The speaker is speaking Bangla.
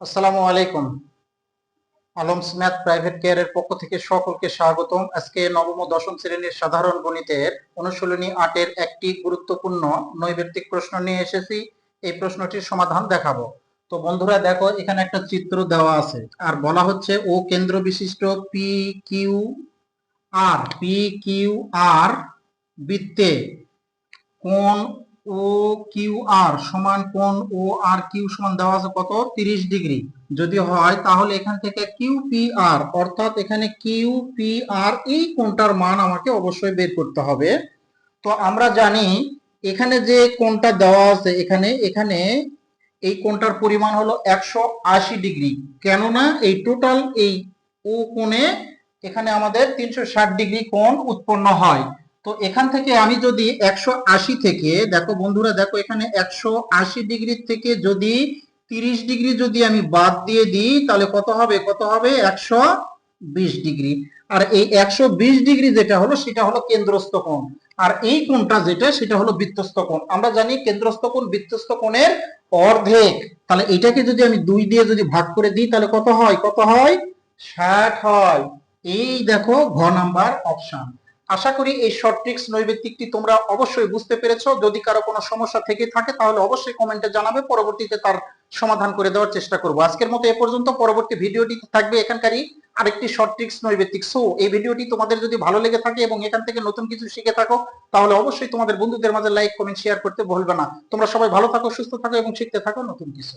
আসসালামু আলাইকুম। আলমস ম্যাথ প্রাইভেট কেয়ারের পক্ষ থেকে সকলকে স্বাগতম। আজকে নবম ও দশম শ্রেণীর সাধারণ গণিতের অনুশীলনী ৮ এর একটি গুরুত্বপূর্ণ নৈর্ব্যক্তিক প্রশ্ন নিয়ে এসেছি। এই প্রশ্নটির সমাধান দেখাবো। তো বন্ধুরা দেখো, এখানে একটা চিত্র দেওয়া আছে আর বলা হচ্ছে ও কেন্দ্র বিশিষ্ট পি কিউ আর বৃত্তে কোণ ও কিউ আর সমান কোণ ও আর কিউ সমান দেওয়া আছে কত 30 ডিগ্রি। যদি হয় তাহলে এখান থেকে কিউ পি আর অর্থাৎ এখানে কিউ পি আর এই কোণটার মান আমাকে অবশ্যই বের করতে হবে। তো আমরা জানি এখানে যে কোণটা দেওয়া আছে এখানে এখানে এই কোণটার পরিমাণ হলো 180 ডিগ্রি, কেননা এই টোটাল এই ও কোণে এখানে আমাদের 360 ডিগ্রি কোণ উৎপন্ন হয়। তো এখান থেকে আমি যদি 180 থেকে দেখো বন্ধুরা, দেখো এখানে 180 ডিগ্রি থেকে যদি 30 ডিগ্রি যদি আমি বাদ দিয়ে দিই তাহলে কত হবে, 120 ডিগ্রি। আর এই 120 ডিগ্রি যেটা হলো সেটা হলো কেন্দ্রস্থ কোণ, আর এই কোণটা যেটা সেটা হলো বৃত্তস্থ কোণ। আমরা জানি কেন্দ্রস্থ কোণ বৃত্তস্থ কোণের অর্ধেক। তাহলে এটাকে যদি আমি 2 দিয়ে যদি ভাগ করে দিই তাহলে কত হয়, 60 হয়। এই দেখো ঘ নাম্বার অপশন। আশা করি এই শর্ট ট্রিক্স নৈর্ব্যক্তিকটি তোমরা অবশ্যই বুঝতে পেরেছো। যদি কারো কোনো সমস্যা থেকে থাকে তাহলে অবশ্যই কমেন্টে জানাবে, পরবর্তীতে তার সমাধান করে দেওয়ার চেষ্টা করব। আজকের মতো এ পর্যন্ত। পরবর্তী ভিডিওটি থাকবে এখানকারই আরেকটি শর্ট ট্রিক্স নৈর্ব্যক্তিক। সো এই ভিডিওটি তোমাদের যদি ভালো লেগে থাকে এবং এখান থেকে নতুন কিছু শিখে থাকো তাহলে অবশ্যই তোমাদের বন্ধুদের মাঝে লাইক কমেন্ট শেয়ার করতে ভুলবে না। তোমরা সবাই ভালো থাকো, সুস্থ থাকো এবং শিখতে থাকো নতুন কিছু।